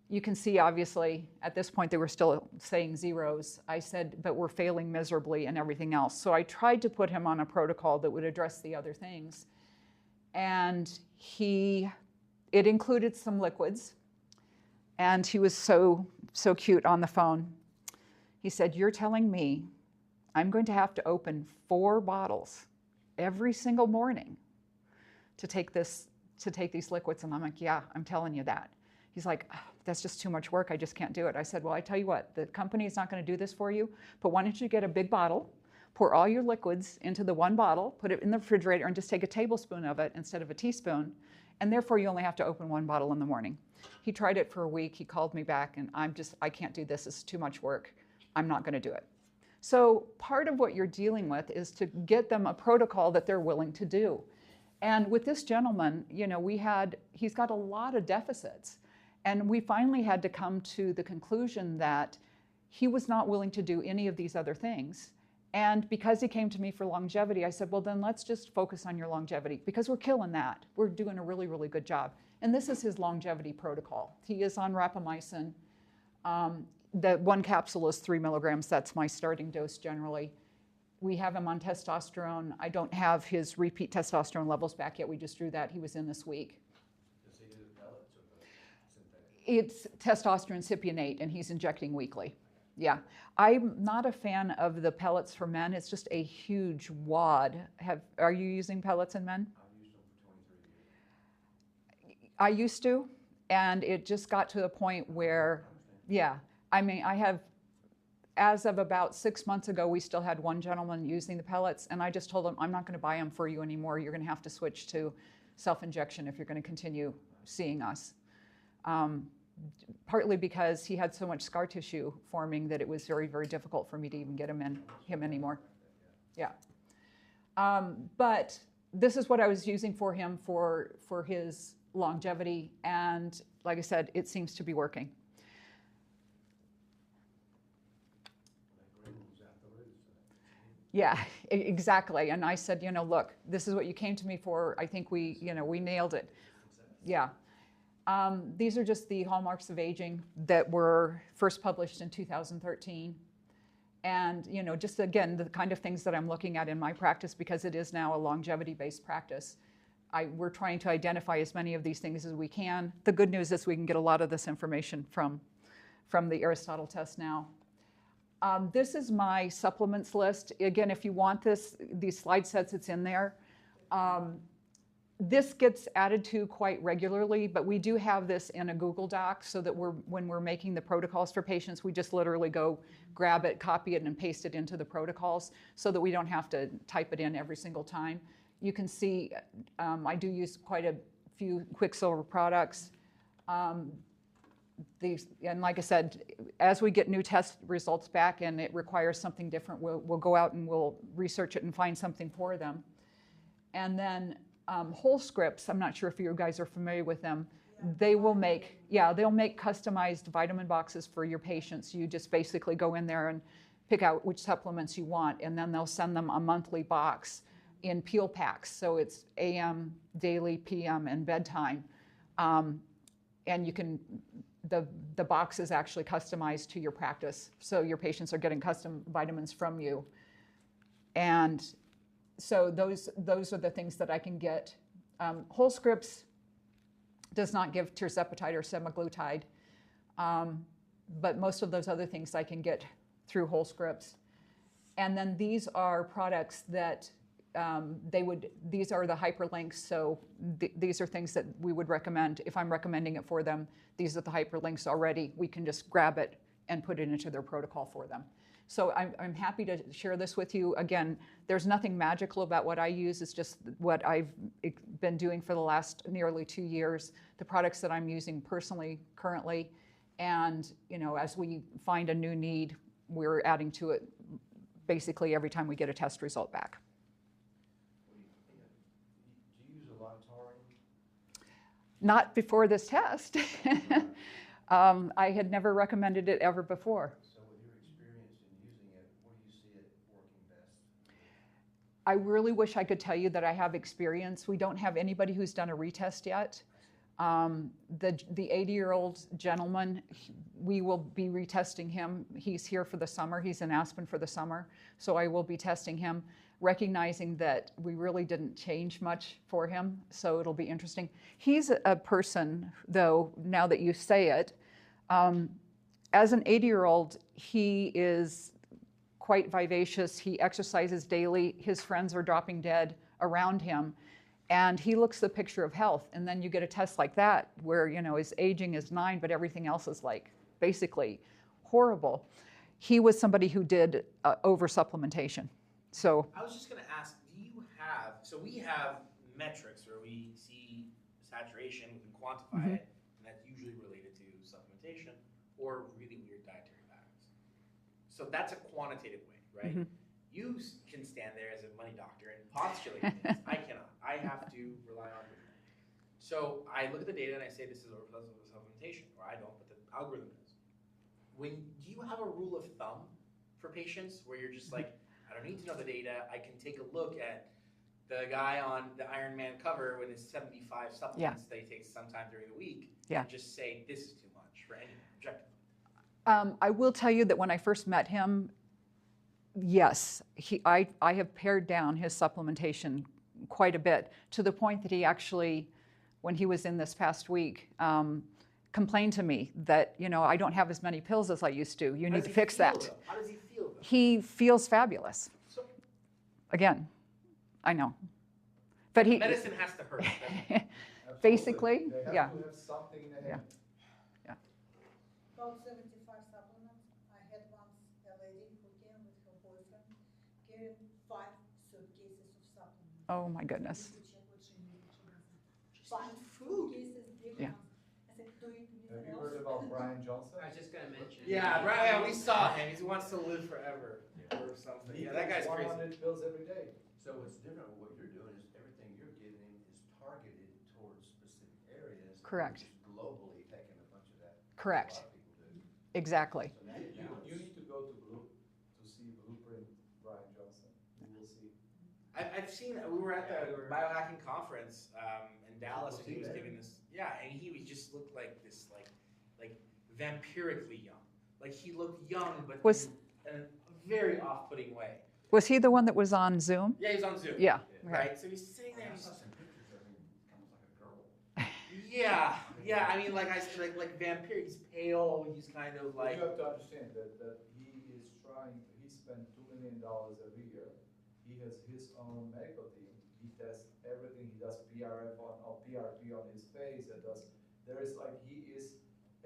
You can see, obviously, at this point, they were still saying zeros. I said, but we're failing miserably and everything else. So I tried to put him on a protocol that would address the other things. And it included some liquids. And he was so cute on the phone. He said, you're telling me I'm going to have to open 4 bottles every single morning to take these liquids? And I'm like, yeah, I'm telling you that. He's like, oh, that's just too much work. I just can't do it. I said, well, I tell you what, the company is not going to do this for you, but why don't you get a big bottle, pour all your liquids into the one bottle, put it in the refrigerator, and just take a tablespoon of it instead of a teaspoon, and therefore you only have to open 1 bottle in the morning. He tried it for a week. He called me back, and I can't do this. It's too much work. I'm not going to do it. So part of what you're dealing with is to get them a protocol that they're willing to do. And with this gentleman, he's got a lot of deficits. And we finally had to come to the conclusion that he was not willing to do any of these other things. And because he came to me for longevity, I said, well, then let's just focus on your longevity, because we're killing that. We're doing a really, really good job. And this is his longevity protocol. He is on rapamycin. The 1 capsule is 3 milligrams. That's my starting dose generally. We have him on testosterone. I don't have his repeat testosterone levels back yet. We just drew that. He was in this week. Does he do the pellets or the synthetic? It's testosterone cypionate, and he's injecting weekly. Yeah. I'm not a fan of the pellets for men. It's just a huge wad. Are you using pellets in men? I've used them for 23 years. I used to, and it just got to a point where, yeah. I mean, as of about 6 months ago, we still had one gentleman using the pellets, and I just told him, I'm not going to buy them for you anymore. You're going to have to switch to self-injection if you're going to continue seeing us. Partly because he had so much scar tissue forming that it was very, very difficult for me to even get him anymore. Yeah. But this is what I was using for him for his longevity, and like I said, it seems to be working. Yeah, exactly. And I said, look, this is what you came to me for. I think we nailed it. Yeah. These are just the hallmarks of aging that were first published in 2013. And, just again, the kind of things that I'm looking at in my practice, because it is now a longevity-based practice. We're trying to identify as many of these things as we can. The good news is we can get a lot of this information from the Aristotle test now. This is my supplements list. Again, if you want these slide sets, it's in there. This gets added to quite regularly, but we do have this in a Google Doc so that when we're making the protocols for patients, we just literally go grab it, copy it, and paste it into the protocols so that we don't have to type it in every single time. You can see I do use quite a few Quicksilver products. And like I said, as we get new test results back and it requires something different, we'll go out and we'll research it and find something for them. And then Whole Scripts, I'm not sure if you guys are familiar with them. They'll make customized vitamin boxes for your patients. You just basically go in there and pick out which supplements you want, and then they'll send them a monthly box in peel packs. So it's AM, daily, PM, and bedtime. And you can, the box is actually customized to your practice. So your patients are getting custom vitamins from you. And so those are the things that I can get. Whole Scripts does not give tirzepatide or semaglutide, but most of those other things I can get through Whole Scripts. And then these are products that these are the hyperlinks, so these are things that we would recommend. If I'm recommending it for them, these are the hyperlinks already. We can just grab it and put it into their protocol for them. So I'm happy to share this with you. Again, there's nothing magical about what I use. It's just what I've been doing for the last nearly 2 years, the products that I'm using personally currently. And as we find a new need, we're adding to it basically every time we get a test result back. Do you use a lot of taurine? Not before this test. I had never recommended it ever before. So with your experience in using it, where do you see it working best? I really wish I could tell you that I have experience. We don't have anybody who's done a retest yet. The 80-year-old gentleman, we will be retesting him. He's here for the summer. He's in Aspen for the summer. So I will be testing him, recognizing that we really didn't change much for him. So it'll be interesting. He's a person, though, now that you say it, as an 80-year-old, he is quite vivacious. He exercises daily. His friends are dropping dead around him. And he looks the picture of health. And then you get a test like that where, his aging is 9, but everything else is like basically horrible. He was somebody who did over-supplementation. So I was just going to ask, so we have metrics where we see saturation, we can quantify it, and that's usually related to supplementation or really weird dietary patterns. So that's a quantitative way, right? You can stand there as a money doctor and postulate things. I cannot. I have to rely on it. So I look at the data and I say this is over-supplementation, or I don't, but the algorithm does. Do you have a rule of thumb for patients where you're just like, I don't need to know the data. I can take a look at the guy on the Iron Man cover with his 75 supplements that he takes sometime during the week and just say this is too much for any objective. I will tell you that when I first met him, yes, I have pared down his supplementation quite a bit to the point that he actually, when he was in this past week, complained to me that, I don't have as many pills as I used to. You need to fix that. How does he feel, though? He feels fabulous. So, again, I know. But medicine has to hurt. basically, They have yeah. to have something that Yeah. About 75 supplements. I had once a lady who came with her boyfriend carrying 5 suitcases of supplements. Oh my goodness. To check what she needed, she doesn't. find food. cases, big Yeah. ones. I said, do you need Have you else? heard about Brian Johnson? I was just gonna mention. Yeah, right. Yeah, we saw him. He wants to live forever or something. He Yeah, that guy's takes crazy. 100 pills every day. So what's different with what you're doing is everything you're giving is targeted towards specific areas. Correct. Just globally taking a bunch of that. Correct. A lot of people do. Exactly. So now You need to go to see Blueprint Brian Johnson. You will see. I've seen, we were at the biohacking conference in Dallas and he was giving this, yeah, and he was just looked like this, like vampirically young. Like he looked young, but Was- in a very off-putting way. Was he the one that was on Zoom? Yeah, he was on Zoom. Yeah. Right, so he's sitting there, I he's, saw some pictures of him, almost like a girl. yeah, I mean, like I said, like vampire, he's pale, he's kind of But like, you have to understand that he is he spent $2 million every year. He has his own medical team. He tests everything. He does PRP on his face. He is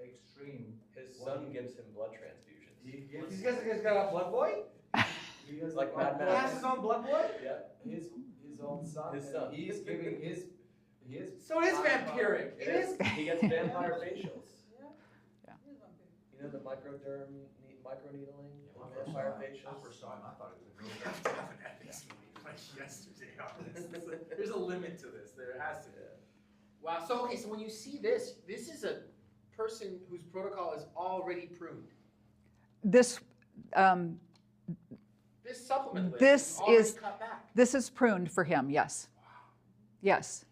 extreme. His son gives him blood transfusions. he's got a blood boy? He has Like a- Mad He Max. has his own blood boy? Yeah. his own son. His and son. He is giving his. So it is vampiric, it is. He gets vampire facials. Yeah. Yeah. He's vampire. You know the microneedling, When I first vampire saw him- facials? I first saw him, I thought it was a We have girl. to have an ethics meeting like yesterday on this. There's a limit to this, there has to be. Wow, so okay, so when you see this, this is a person whose protocol is already pruned. This This supplement list This is already is- cut back. this is pruned for him. Yes. Yes.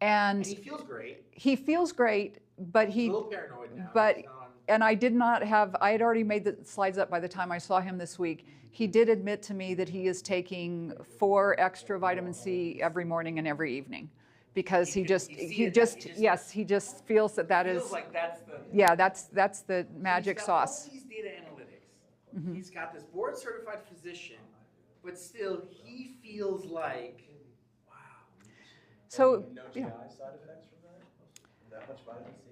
And And he feels great, he feels great, but he's he a little paranoid now. but- He's not on- and I did not have, I had already made the slides up by the time I saw him this week. He did admit to me that he is taking 4 extra vitamin C every morning and every evening because You he can- just, you see he it, just, you just- yes, he just feels that that feels is, like that's the. yeah, that's the magic He's got sauce. all these data analytics. He's got this board certified physician, but still he feels like, wow. So, No yeah. GI side effects from that? That much vitamin C?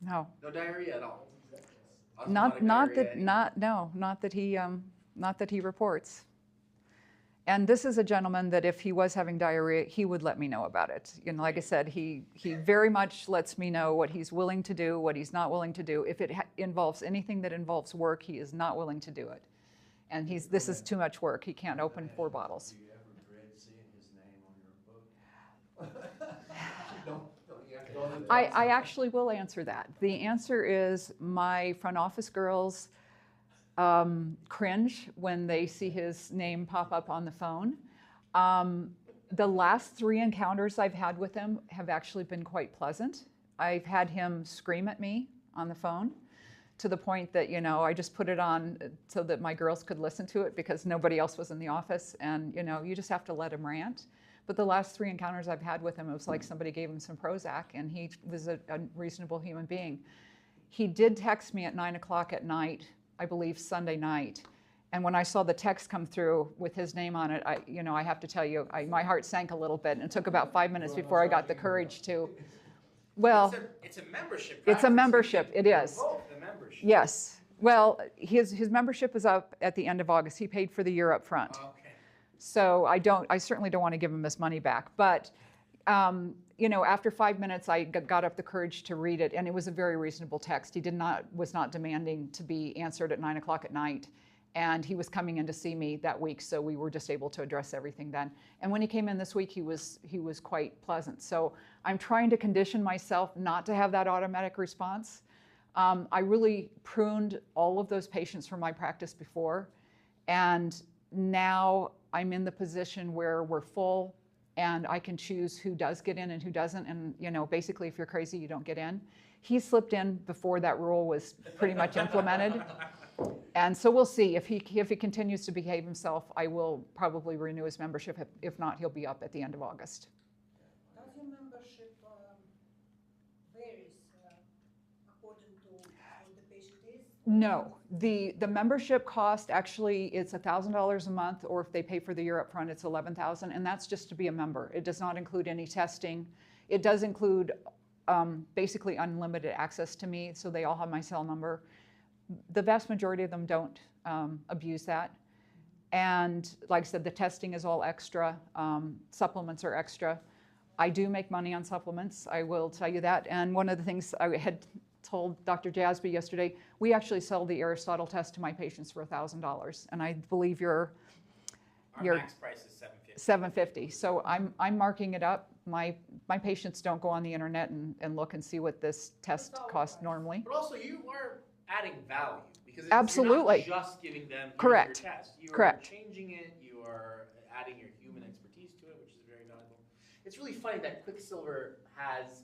No, No diarrhea at all. not Osmotic diarrhea, any- not that he reports. And this is a gentleman that if he was having diarrhea, he would let me know about it. You know, like I said, he very much lets me know what he's willing to do, what he's not willing to do. If it involves anything that involves work, he is not willing to do it. And this is too much work. He can't open 4 bottles. Do you ever dread seeing his name on your book? Don't you have to go to the- I actually will answer that. The answer is my front office girls cringe when they see his name pop up on the phone. The last 3 encounters I've had with him have actually been quite pleasant. I've had him scream at me on the phone to the point that, you know, I just put it on so that my girls could listen to it because nobody else was in the office. And, you know, you just have to let him rant. But the last 3 encounters I've had with him, it was like somebody gave him some Prozac and he was a reasonable human being. He did text me at 9 o'clock at night, I believe Sunday night. And when I saw the text come through with his name on it, I have to tell you, my heart sank a little bit. And it took about 5 minutes before I got the courage to, well, It's a membership. it's a practice. membership, it is. Revoke the membership. Yes. Well, his membership is up at the end of August. He paid for the year up front. Okay. So I certainly don't want to give him his money back. But, you know, after 5 minutes, I got up the courage to read it, and it was a very reasonable text. He was not demanding to be answered at 9 o'clock at night. And he was coming in to see me that week, so we were just able to address everything then. And when he came in this week, he was quite pleasant. So I'm trying to condition myself not to have that automatic response. I really pruned all of those patients from my practice before, and now I'm in the position where we're full and I can choose who does get in and who doesn't. And, you know, basically if you're crazy, you don't get in. He slipped in before that rule was pretty much implemented. And so we'll see. If he continues to behave himself, I will probably renew his membership. If not, he'll be up at the end of August. Does your membership varies according to what the patient is? No, the membership cost actually it's $1,000 a month, or if they pay for the year up front, it's $11,000, and that's just to be a member. It does not include any testing. It does include basically unlimited access to me, so they all have my cell number. The vast majority of them don't abuse that, And like I said, the testing is all extra. Supplements are extra. I do make money on supplements, I will tell you that. And one of the things I had told Dr. Jasby yesterday, we actually sell the Aristotle test to my patients for $1,000. And I believe Our Your- max price is $750. $750. So I'm marking it up. My patients don't go on the internet and look and see what this test costs normally. But also, you are adding value because Absolutely. you're not just giving them here's Correct. your test. You Correct. are changing it. You are adding your human expertise to it, which is very valuable. It's really funny that Quicksilver has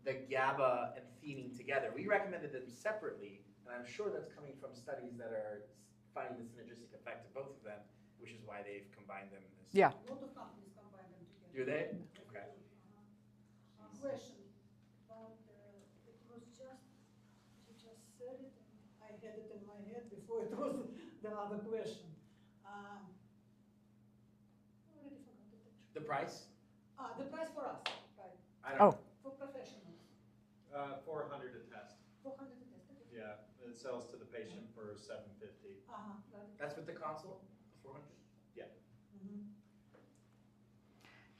the GABA and theanine together. We recommended them separately, and I'm sure that's coming from studies that are finding the synergistic effect of both of them, which is why they've combined them in this. Yeah. A lot of companies combine them together. Do they? Okay. Question, but it was just, you just said it, and I had it in my head before it was the other question. Already forgot it actually. The price? The price for us, right, I don't Oh. know. for professionals, 400 a test. 400 a test. Okay. Yeah, it sells to the patient for 750. Got it. That's with the console? 400? Mhm.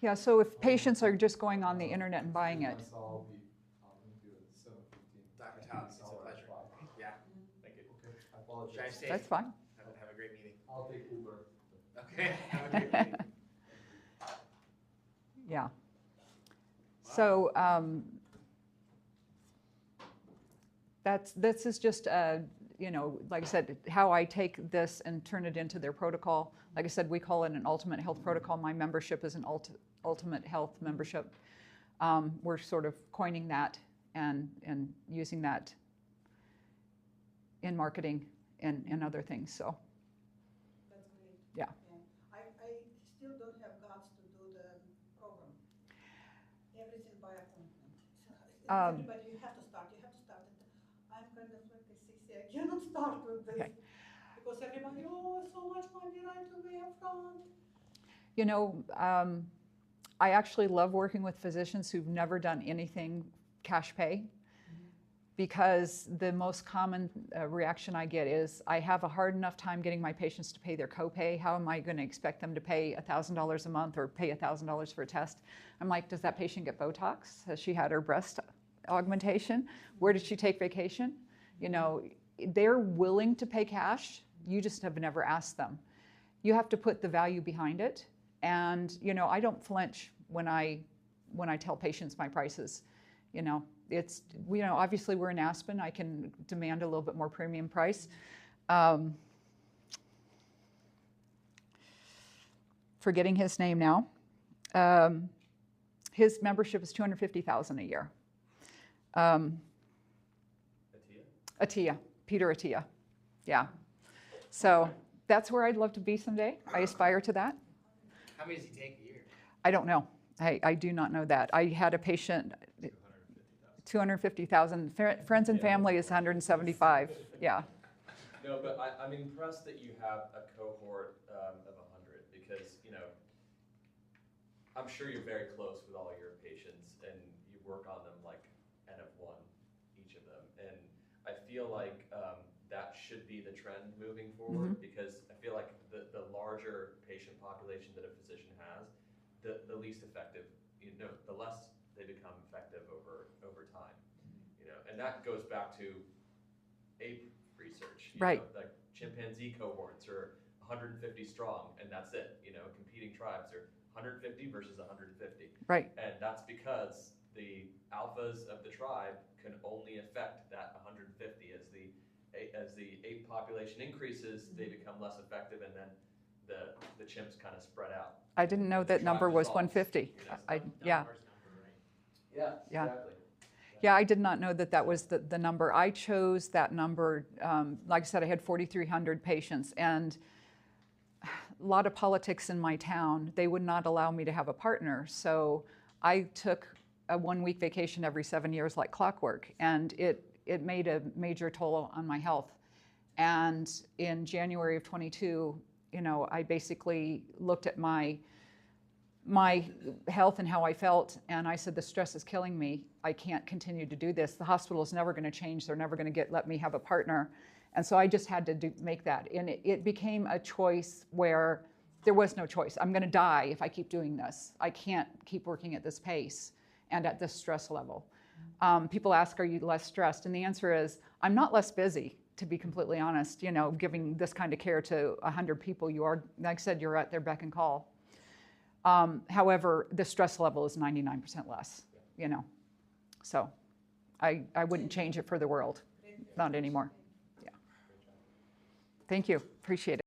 Yeah, so if patients are just going on the internet and buying it, I'll be at 7:15. Dr. Tallis, it's a pleasure. Yeah. Thank you. Okay, I apologize. Drive safe. that's fine. Have a great meeting. I'll take Uber. Okay. Have a great meeting. Yeah. So this is just, like I said, how I take this and turn it into their protocol. Like I said, we call it an ultimate health protocol. My membership is an ultimate health membership. We're sort of coining that and using that in marketing and other things. So That's great. Yeah. I still don't have guts to do the program. Everything by appointment. So everybody, you have to start it. I'm kind of like a sissy. I cannot start with this. Okay. Because everybody, oh, so much money right away up front. I actually love working with physicians who've never done anything cash pay, because the most common reaction I get is, I have a hard enough time getting my patients to pay their copay. How am I going to expect them to pay $1,000 a month or pay $1,000 for a test? I'm like, does that patient get Botox? Has she had her breast augmentation? Where did she take vacation? They're willing to pay cash. You just have never asked them. You have to put the value behind it. And, I don't flinch when I tell patients my prices. It's, obviously we're in Aspen. I can demand a little bit more premium price. Forgetting his name now. His membership is $250,000 a year. Attia, Peter Attia. Yeah. So that's where I'd love to be someday. I aspire to that. How many does he take a year? I don't know. I do not know that. I had a patient, 250,000. Friends and family is 175. Yeah. No, but I'm impressed that you have a cohort of 100 because, I'm sure you're very close with all your patients and you work on them like N of 1, each of them. And I feel like that should be the trend moving forward because I feel like the larger patient population that a physician has, the least effective, the less they become effective over time. And that goes back to ape research. Right. Like chimpanzee cohorts are 150 strong, and that's it. Competing tribes are 150 versus 150. Right. And that's because the alphas of the tribe can only affect that 150. As the ape population increases, they become less effective, and then the chimps kind of spread out. I didn't know that number was 150. Yeah. Yeah, Yeah. exactly. Yeah, I did not know that was the number. I chose that number. Like I said, I had 4,300 patients, and a lot of politics in my town. They would not allow me to have a partner, so I took a 1-week vacation every 7 years like clockwork, and it made a major toll on my health. And in January of 22, I basically looked at my health and how I felt, and I said, the stress is killing me. I can't continue to do this. The hospital is never going to change. They're never going to let me have a partner. And so I just had to make that. And it became a choice where there was no choice. I'm going to die if I keep doing this. I can't keep working at this pace and at this stress level. People ask, are you less stressed? And the answer is, I'm not less busy, to be completely honest. You know, giving this kind of care to 100 people, you are, like I said, you're at their beck and call. However, the stress level is 99% less, you know. So I wouldn't change it for the world, not anymore. Yeah. Thank you, appreciate it.